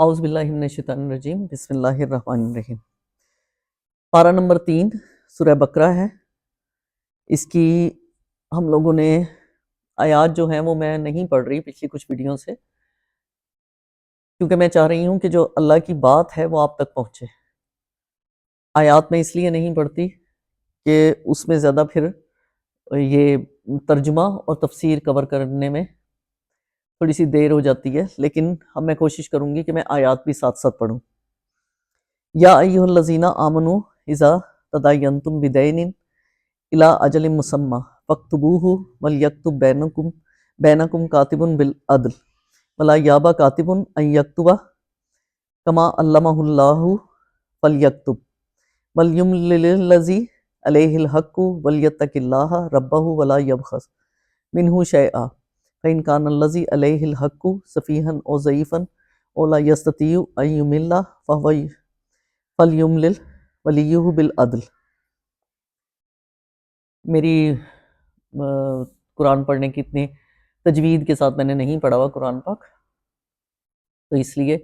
اعوذ باللہ من الشیطان الرجیم بسم اللہ الرحمن الرحیم۔ پارہ نمبر 3 سورہ بقرہ ہے۔ اس کی ہم لوگوں نے آیات جو ہیں وہ میں نہیں پڑھ رہی پچھلی کچھ ویڈیو سے، کیونکہ میں چاہ رہی ہوں کہ جو اللہ کی بات ہے وہ آپ تک پہنچے۔ آیات میں اس لیے نہیں پڑھتی کہ اس میں زیادہ پھر یہ ترجمہ اور تفسیر کور کرنے میں تھوڑی سی دیر ہو جاتی ہے، لیکن اب میں کوشش کروں گی کہ میں آیات بھی ساتھ ساتھ پڑھوں۔ یا ایھا الذین آمنوا اذا تداینتم بدین الی اجل مسمی فاکتبوہ ولیکتب بینکم کاتب بالعدل ولا یابا کاتب ان یکتب کما علمہ اللہ فلیکتب ولیملل الذی علیہ الحق ولیتق اللہ ربہ ولا یبخس منہ شیئا فإن کان الذی علیہ الحق سفیہا او ضعیفا او لا یستطیع ان یمل فلیملل ولیہ بالعدل۔ میری قرآن پڑھنے کی اتنی تجوید کے ساتھ میں نے نہیں پڑھا ہوا قرآن پاک، تو اس لیے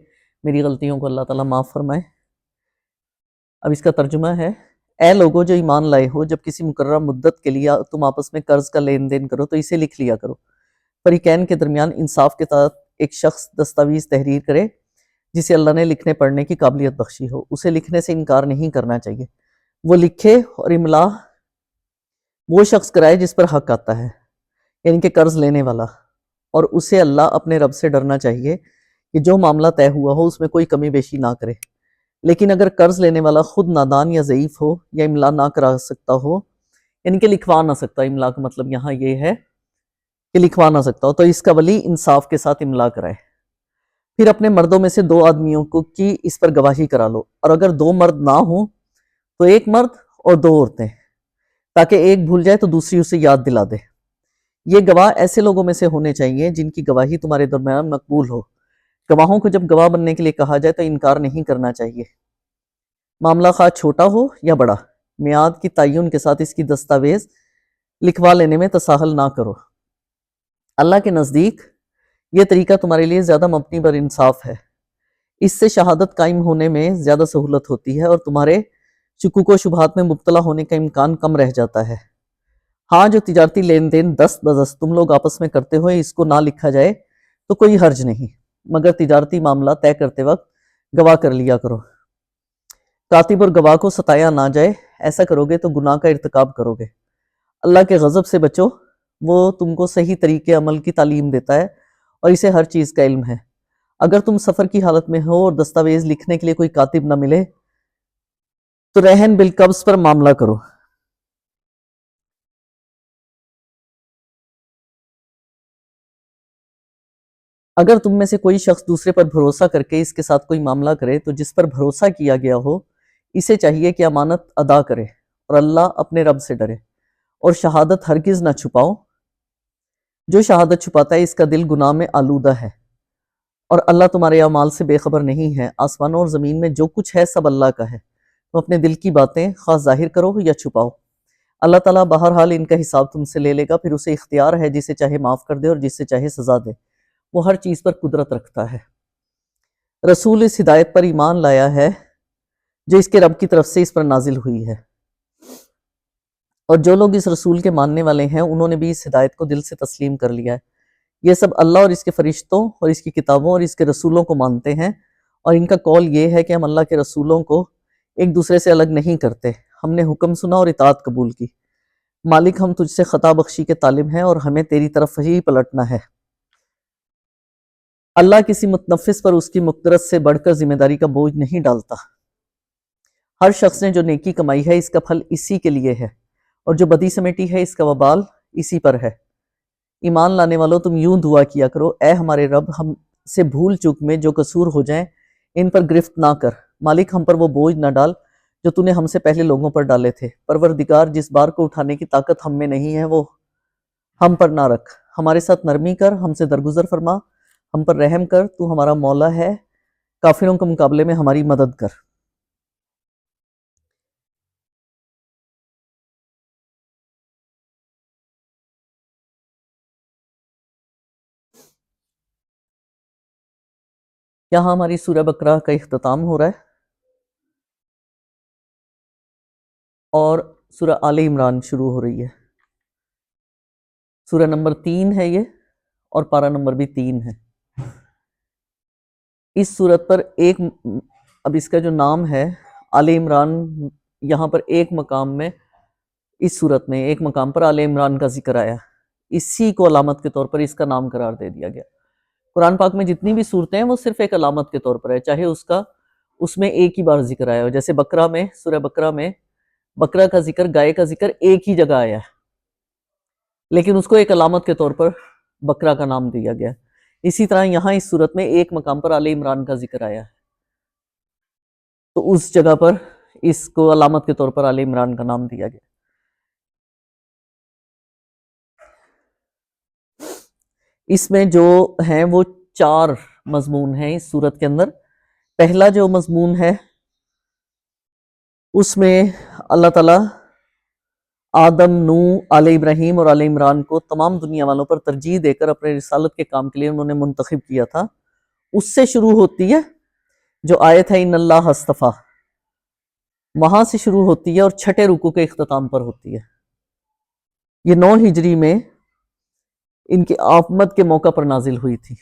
میری غلطیوں کو اللہ تعالیٰ معاف فرمائے۔ اب اس کا ترجمہ ہے: اے لوگو جو ایمان لائے ہو، جب کسی مقررہ مدت کے لیے تم آپس میں قرض کا لین دین کرو تو اسے لکھ لیا کرو۔ فریقین کے درمیان انصاف کے ساتھ ایک شخص دستاویز تحریر کرے جسے اللہ نے لکھنے پڑھنے کی قابلیت بخشی ہو، اسے لکھنے سے انکار نہیں کرنا چاہیے۔ وہ لکھے اور املا وہ شخص کرائے جس پر حق آتا ہے، یعنی کہ قرض لینے والا، اور اسے اللہ اپنے رب سے ڈرنا چاہیے کہ جو معاملہ طے ہوا ہو اس میں کوئی کمی بیشی نہ کرے۔ لیکن اگر قرض لینے والا خود نادان یا ضعیف ہو یا املا نہ کرا سکتا ہو، یعنی کہ لکھوا نہ سکتا، املا کا مطلب یہاں یہ ہے کہ لکھوا نہ سکتا ہو، تو اس کا ولی انصاف کے ساتھ املا کرائے۔ پھر اپنے مردوں میں سے 2 آدمیوں کی اس پر گواہی کرا لو، اور اگر 2 مرد نہ ہوں تو 1 مرد اور 2 عورتیں، تاکہ ایک بھول جائے تو دوسری اسے یاد دلا دے۔ یہ گواہ ایسے لوگوں میں سے ہونے چاہیے جن کی گواہی تمہارے درمیان مقبول ہو۔ گواہوں کو جب گواہ بننے کے لیے کہا جائے تو انکار نہیں کرنا چاہیے، معاملہ خواہ چھوٹا ہو یا بڑا۔ میعاد کی تعین کے ساتھ اس کی دستاویز لکھوا لینے میں تساہل نہ کرو۔ اللہ کے نزدیک یہ طریقہ تمہارے لیے زیادہ مبنی بر انصاف ہے۔ اس سے شہادت قائم ہونے میں زیادہ سہولت ہوتی ہے اور تمہارے شکوک و شبہات میں مبتلا ہونے کا امکان کم رہ جاتا ہے۔ ہاں، جو تجارتی لین دین دست بدست تم لوگ آپس میں کرتے ہوئے اس کو نہ لکھا جائے تو کوئی حرج نہیں، مگر تجارتی معاملہ طے کرتے وقت گواہ کر لیا کرو۔ کاتب اور گواہ کو ستایا نہ جائے، ایسا کرو گے تو گناہ کا ارتکاب کرو گے۔ اللہ کے غضب سے بچو، وہ تم کو صحیح طریقے عمل کی تعلیم دیتا ہے اور اسے ہر چیز کا علم ہے۔ اگر تم سفر کی حالت میں ہو اور دستاویز لکھنے کے لیے کوئی کاتب نہ ملے تو رہن بالقبض پر معاملہ کرو۔ اگر تم میں سے کوئی شخص دوسرے پر بھروسہ کر کے اس کے ساتھ کوئی معاملہ کرے تو جس پر بھروسہ کیا گیا ہو اسے چاہیے کہ امانت ادا کرے اور اللہ اپنے رب سے ڈرے، اور شہادت ہرگز نہ چھپاؤ۔ جو شہادت چھپاتا ہے اس کا دل گناہ میں آلودہ ہے، اور اللہ تمہارے اعمال سے بے خبر نہیں ہے۔ آسمانوں اور زمین میں جو کچھ ہے سب اللہ کا ہے، تم اپنے دل کی باتیں خواہ ظاہر کرو یا چھپاؤ، اللہ تعالیٰ بہرحال ان کا حساب تم سے لے لے گا۔ پھر اسے اختیار ہے جسے چاہے معاف کر دے اور جسے چاہے سزا دے، وہ ہر چیز پر قدرت رکھتا ہے۔ رسول اس ہدایت پر ایمان لایا ہے جو اس کے رب کی طرف سے اس پر نازل ہوئی ہے، اور جو لوگ اس رسول کے ماننے والے ہیں انہوں نے بھی اس ہدایت کو دل سے تسلیم کر لیا ہے۔ یہ سب اللہ اور اس کے فرشتوں اور اس کی کتابوں اور اس کے رسولوں کو مانتے ہیں، اور ان کا قول یہ ہے کہ ہم اللہ کے رسولوں کو ایک دوسرے سے الگ نہیں کرتے۔ ہم نے حکم سنا اور اطاعت قبول کی۔ مالک، ہم تجھ سے خطا بخشی کے طالب ہیں اور ہمیں تیری طرف ہی پلٹنا ہے۔ اللہ کسی متنفس پر اس کی مقدرت سے بڑھ کر ذمہ داری کا بوجھ نہیں ڈالتا۔ ہر شخص نے جو نیکی کمائی ہے اس کا پھل اسی کے لیے ہے، اور جو بدی سمیٹی ہے اس کا وبال اسی پر ہے۔ ایمان لانے والوں، تم یوں دعا کیا کرو: اے ہمارے رب، ہم سے بھول چوک میں جو قصور ہو جائیں ان پر گرفت نہ کر۔ مالک، ہم پر وہ بوجھ نہ ڈال جو تو نے ہم سے پہلے لوگوں پر ڈالے تھے۔ پروردگار، جس بار کو اٹھانے کی طاقت ہم میں نہیں ہے وہ ہم پر نہ رکھ۔ ہمارے ساتھ نرمی کر، ہم سے درگزر فرما، ہم پر رحم کر، تو ہمارا مولا ہے، کافروں کے مقابلے میں ہماری مدد کر۔ یہاں ہماری سورہ بقرہ کا اختتام ہو رہا ہے اور سورہ آل عمران شروع ہو رہی ہے. سورہ نمبر 3 ہے یہ، اور پارہ نمبر بھی 3 ہے. اس صورت پر اب اس کا جو نام ہے آل عمران، یہاں پر ایک مقام میں، اس صورت میں ایک مقام پر آل عمران کا ذکر آیا، اسی کو علامت کے طور پر اس کا نام قرار دے دیا گیا. قرآن پاک میں جتنی بھی صورتیں ہیں وہ صرف ایک علامت کے طور پر ہے، چاہے اس میں ایک ہی بار ذکر آیا ہو. جیسے بقرہ میں، سورہ بقرہ میں بقرہ کا ذکر، گائے کا ذکر ایک ہی جگہ آیا ہے، لیکن اس کو ایک علامت کے طور پر بقرہ کا نام دیا گیا. اسی طرح یہاں اس صورت میں ایک مقام پر آل عمران کا ذکر آیا ہے، تو اس جگہ پر اس کو علامت کے طور پر آل عمران کا نام دیا گیا. اس میں جو ہیں وہ 4 مضمون ہیں اس صورت کے اندر. پہلا جو مضمون ہے اس میں اللہ تعالیٰ آدم، نوح، آل ابراہیم اور آل عمران کو تمام دنیا والوں پر ترجیح دے کر اپنے رسالت کے کام کے لیے انہوں نے منتخب کیا تھا. اس سے شروع ہوتی ہے جو آیت ہے ان اللہ اصطفیٰ، وہاں سے شروع ہوتی ہے اور 6 رکوع کے اختتام پر ہوتی ہے. یہ 9 ہجری میں ان کی آمد کے موقع پر نازل ہوئی تھی.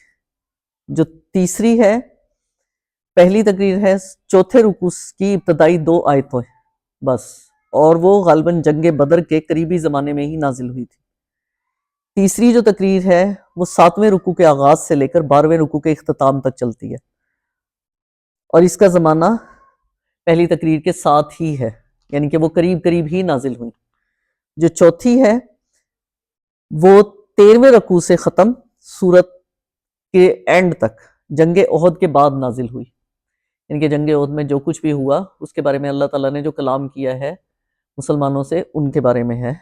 جو تیسری ہے، پہلی تقریر ہے 4 رکوع کی ابتدائی 2 آیتیں بس، اور وہ غالباً جنگ بدر کے قریبی زمانے میں ہی نازل ہوئی تھی. تیسری جو تقریر ہے وہ 7ویں رکوع کے آغاز سے لے کر 12ویں رکوع کے اختتام تک چلتی ہے، اور اس کا زمانہ پہلی تقریر کے ساتھ ہی ہے، یعنی کہ وہ قریب قریب ہی نازل ہوئی. جو چوتھی ہے وہ 13ویں رکوع سے ختم، سورت کے اینڈ تک جنگ احد کے بعد نازل ہوئی. یعنی کہ جنگ احد میں جو کچھ بھی ہوا اس کے بارے میں اللہ تعالیٰ نے جو کلام کیا ہے مسلمانوں سے، ان کے بارے میں ہے.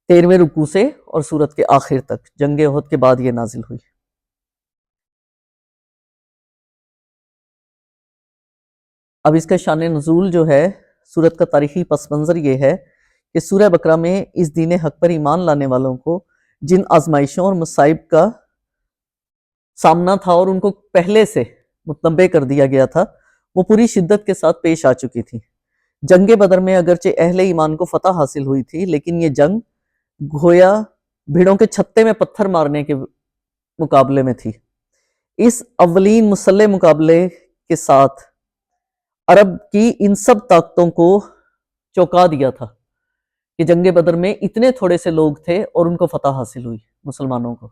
13ویں رکوع سے اور سورت کے آخر تک، جنگ احد کے بعد یہ نازل ہوئی. اب اس کا شان نزول جو ہے، سورت کا تاریخی پس منظر یہ ہے کہ سورہ بقرہ میں اس دین حق پر ایمان لانے والوں کو جن آزمائشوں اور مصائب کا سامنا تھا اور ان کو پہلے سے متنبع کر دیا گیا تھا، وہ پوری شدت کے ساتھ پیش آ چکی تھی. جنگ بدر میں اگرچہ اہل ایمان کو فتح حاصل ہوئی تھی، لیکن یہ جنگ گویا بھیڑوں کے چھتے میں پتھر مارنے کے مقابلے میں تھی. اس اولین مسلح مقابلے کے ساتھ عرب کی ان سب طاقتوں کو چوکا دیا تھا کہ جنگ بدر میں اتنے تھوڑے سے لوگ تھے اور ان کو فتح حاصل ہوئی مسلمانوں کو،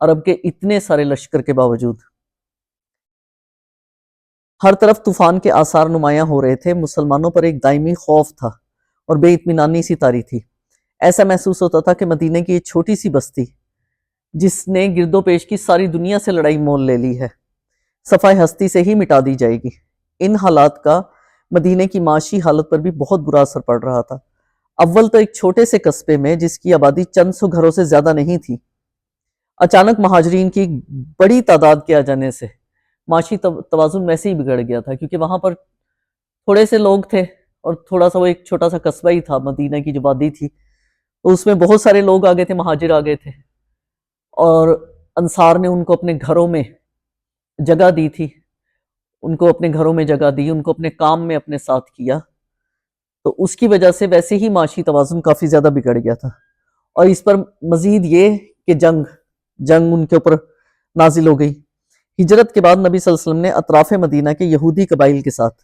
عرب کے اتنے سارے لشکر کے باوجود. ہر طرف طوفان کے آثار نمایاں ہو رہے تھے، مسلمانوں پر ایک دائمی خوف تھا اور بے اطمینانی سی طاری تھی. ایسا محسوس ہوتا تھا کہ مدینہ کی ایک چھوٹی سی بستی جس نے گرد و پیش کی ساری دنیا سے لڑائی مول لے لی ہے، صفحہ ہستی سے ہی مٹا دی جائے گی. ان حالات کا مدینہ کی معاشی حالت پر بھی بہت برا اثر پڑ رہا تھا. اول تو ایک چھوٹے سے قصبے میں جس کی آبادی چند سو گھروں سے زیادہ نہیں تھی، اچانک مہاجرین کی بڑی تعداد کے آ جانے سے معاشی توازن ویسے ہی بگڑ گیا تھا، کیونکہ وہاں پر تھوڑے سے لوگ تھے اور تھوڑا سا وہ ایک چھوٹا سا قصبہ ہی تھا، مدینہ کی جو آبادی تھی، تو اس میں بہت سارے لوگ آ گئے تھے، مہاجر آ گئے تھے، اور انصار نے ان کو اپنے گھروں میں جگہ دی تھی، ان کو اپنے گھروں میں جگہ دی، ان کو اپنے کام میں اپنے ساتھ کیا، تو اس کی وجہ سے ویسے ہی معاشی توازن کافی زیادہ بگڑ گیا تھا. اور اس پر مزید یہ کہ جنگ ان کے اوپر نازل ہو گئی. ہجرت کے بعد نبی صلی اللہ علیہ وسلم نے اطراف مدینہ کے یہودی قبائل کے ساتھ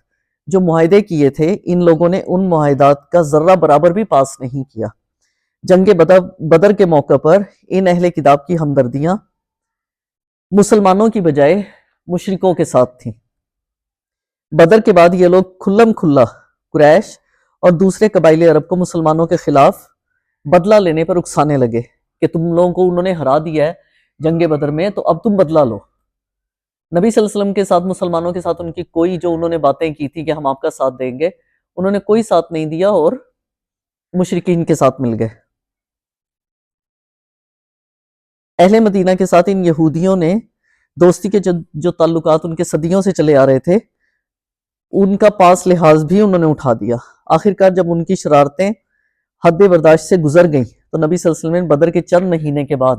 جو معاہدے کیے تھے، ان لوگوں نے ان معاہدات کا ذرہ برابر بھی پاس نہیں کیا. جنگ بدر کے موقع پر ان اہل کتاب کی ہمدردیاں مسلمانوں کی بجائے مشرکوں کے ساتھ تھیں. بدر کے بعد یہ لوگ کھلم کھلا قریش اور دوسرے قبائل عرب کو مسلمانوں کے خلاف بدلہ لینے پر اکسانے لگے کہ تم لوگوں کو انہوں نے ہرا دیا ہے جنگ بدر میں، تو اب تم بدلہ لو. نبی صلی اللہ علیہ وسلم کے ساتھ، مسلمانوں کے ساتھ ان کی کوئی جو انہوں نے باتیں کی تھی کہ ہم آپ کا ساتھ دیں گے، انہوں نے کوئی ساتھ نہیں دیا اور مشرکین کے ساتھ مل گئے. اہل مدینہ کے ساتھ ان یہودیوں نے دوستی کے جو تعلقات ان کے صدیوں سے چلے آ رہے تھے، ان کا پاس لحاظ بھی انہوں نے اٹھا دیا. آخرکار جب ان کی شرارتیں حد برداشت سے گزر گئیں تو نبی صلی اللہ علیہ وسلم نے بدر کے چند مہینے کے بعد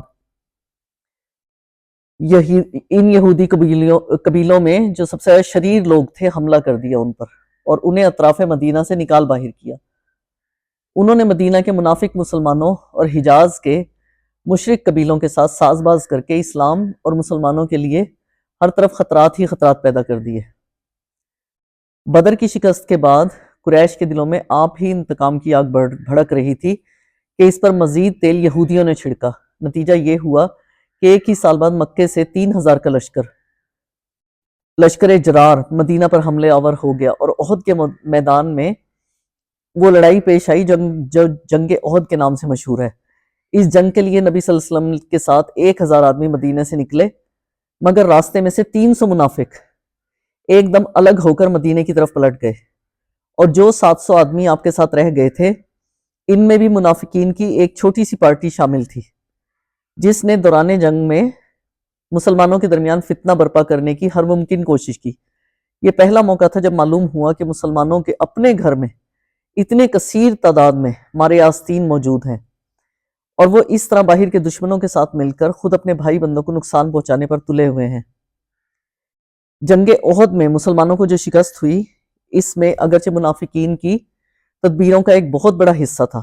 یہی ان یہودی قبیلوں میں جو سب سے شریر لوگ تھے حملہ کر دیا ان پر اور انہیں اطراف مدینہ سے نکال باہر کیا۔ انہوں نے مدینہ کے منافق مسلمانوں اور حجاز کے مشرک قبیلوں کے ساتھ ساز باز کر کے اسلام اور مسلمانوں کے لیے ہر طرف خطرات ہی خطرات پیدا کر دیے۔ بدر کی شکست کے بعد قریش کے دلوں میں آپ ہی انتقام کی آگ بھڑک رہی تھی کہ اس پر مزید تیل یہودیوں نے چھڑکا۔ نتیجہ یہ ہوا کہ ایک ہی سال بعد مکے سے 3000 کا لشکر جرار مدینہ پر حملے آور ہو گیا اور احد کے میدان میں وہ لڑائی پیش آئی جو جنگ احد کے نام سے مشہور ہے۔ اس جنگ کے لیے نبی صلی اللہ علیہ وسلم کے ساتھ 1000 آدمی مدینہ سے نکلے، مگر راستے میں سے 300 منافق ایک دم الگ ہو کر مدینہ کی طرف پلٹ گئے، اور جو 700 آدمی آپ کے ساتھ رہ گئے تھے ان میں بھی منافقین کی ایک چھوٹی سی پارٹی شامل تھی جس نے دوران جنگ میں مسلمانوں کے درمیان فتنہ برپا کرنے کی ہر ممکن کوشش کی۔ یہ پہلا موقع تھا جب معلوم ہوا کہ مسلمانوں کے اپنے گھر میں اتنے کثیر تعداد میں مارے آستین موجود ہیں، اور وہ اس طرح باہر کے دشمنوں کے ساتھ مل کر خود اپنے بھائی بندوں کو نقصان پہنچانے پر تلے ہوئے ہیں۔ جنگ احد میں مسلمانوں کو جو شکست ہوئی، اس میں اگرچہ منافقین کی تدبیروں کا ایک بہت بڑا حصہ تھا،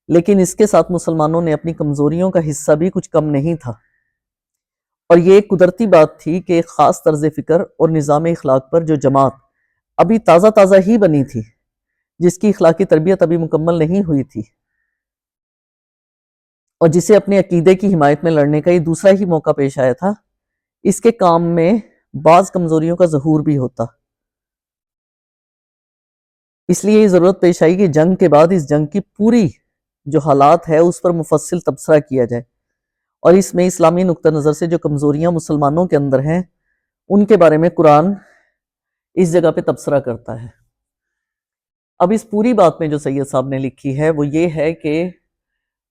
لیکن اس کے ساتھ مسلمانوں نے اپنی کمزوریوں کا حصہ بھی کچھ کم نہیں تھا، اور یہ ایک قدرتی بات تھی کہ ایک خاص طرز فکر اور نظام اخلاق پر جو جماعت ابھی تازہ ہی بنی تھی، جس کی اخلاقی تربیت ابھی مکمل نہیں ہوئی تھی، اور جسے اپنے عقیدے کی حمایت میں لڑنے کا یہ دوسرا ہی موقع پیش آیا تھا، اس کے کام میں بعض کمزوریوں کا ظہور بھی ہوتا۔ اس لیے یہ ضرورت پیش آئی کہ جنگ کے بعد اس جنگ کی پوری جو حالات ہے اس پر مفصل تبصرہ کیا جائے، اور اس میں اسلامی نقطہ نظر سے جو کمزوریاں مسلمانوں کے اندر ہیں ان کے بارے میں قرآن اس جگہ پہ تبصرہ کرتا ہے۔ اب اس پوری بات میں جو سید صاحب نے لکھی ہے وہ یہ ہے کہ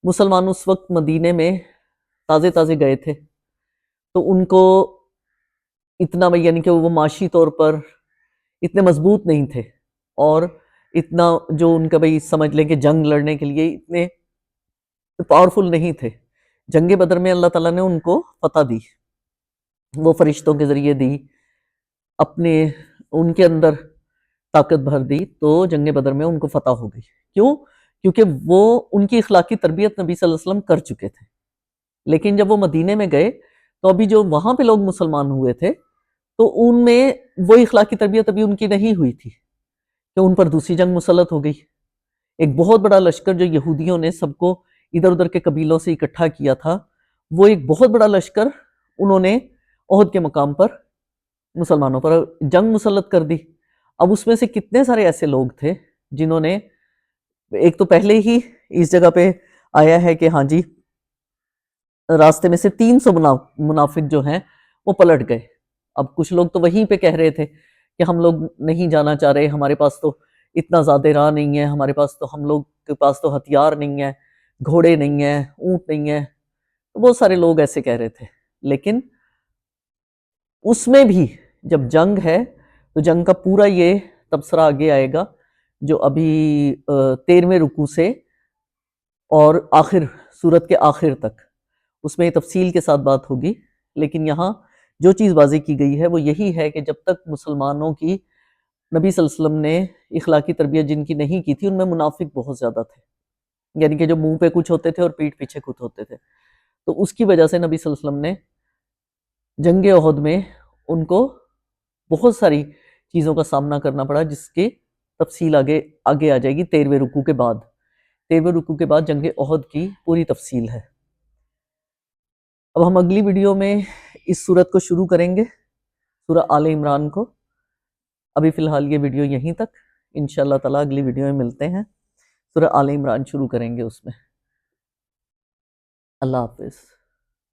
مسلمان اس وقت مدینے میں تازے گئے تھے، تو ان کو اتنا یعنی کہ وہ معاشی طور پر اتنے مضبوط نہیں تھے، اور اتنا جو ان کا سمجھ لیں کہ جنگ لڑنے کے لیے اتنے پاورفل نہیں تھے۔ جنگ بدر میں اللہ تعالیٰ نے ان کو فتح دی، وہ فرشتوں کے ذریعے دی، ان کے اندر طاقت بھر دی، تو جنگ بدر میں ان کو فتح ہو گئی۔ کیوں؟ کیونکہ وہ ان کی اخلاقی تربیت نبی صلی اللہ علیہ وسلم کر چکے تھے۔ لیکن جب وہ مدینے میں گئے تو ابھی جو وہاں پہ لوگ مسلمان ہوئے تھے تو ان میں وہ اخلاقی تربیت ابھی ان کی نہیں ہوئی تھی، کہ ان پر دوسری جنگ مسلط ہو گئی۔ ایک بہت بڑا لشکر جو یہودیوں نے سب کو ادھر ادھر کے قبیلوں سے اکٹھا کیا تھا، وہ ایک بہت بڑا لشکر انہوں نے احد کے مقام پر مسلمانوں پر جنگ مسلط کر دی۔ اب اس میں سے کتنے سارے ایسے لوگ تھے جنہوں نے ایک تو پہلے ہی اس جگہ پہ آیا ہے کہ ہاں جی راستے میں سے 300 منافق جو ہیں وہ پلٹ گئے۔ اب کچھ لوگ تو وہیں پہ کہہ رہے تھے کہ ہم لوگ نہیں جانا چاہ رہے، ہمارے پاس تو اتنا زیادہ راہ نہیں ہے، ہمارے پاس تو ہم لوگ کے پاس تو ہتھیار نہیں ہے، گھوڑے نہیں ہیں، اونٹ نہیں ہے، تو بہت سارے لوگ ایسے کہہ رہے تھے۔ لیکن اس میں بھی جب جنگ ہے تو جنگ کا پورا یہ تبصرہ آگے آئے گا جو ابھی 13ویں رکوع سے اور آخر سورت کے آخر تک، اس میں تفصیل کے ساتھ بات ہوگی۔ لیکن یہاں جو چیز واضح کی گئی ہے وہ یہی ہے کہ جب تک مسلمانوں کی نبی صلی اللہ علیہ وسلم نے اخلاقی تربیت جن کی نہیں کی تھی، ان میں منافق بہت زیادہ تھے، یعنی کہ جو منہ پہ کچھ ہوتے تھے اور پیٹھ پیچھے کچھ ہوتے تھے۔ تو اس کی وجہ سے نبی صلی اللہ علیہ وسلم نے جنگ احد میں ان کو بہت ساری چیزوں کا سامنا کرنا پڑا، جس کی تفصیل آگے آ جائے گی 13ویں رکوع کے بعد۔ 13ویں رکوع کے بعد جنگ احد کی پوری تفصیل ہے۔ اب ہم اگلی ویڈیو میں اس سورت کو شروع کریں گے، سورہ آل عمران کو۔ ابھی فی الحال یہ ویڈیو یہیں تک، انشاءاللہ تعالیٰ اگلی ویڈیو میں ملتے ہیں، سورہ آل عمران شروع کریں گے اس میں۔ اللہ حافظ۔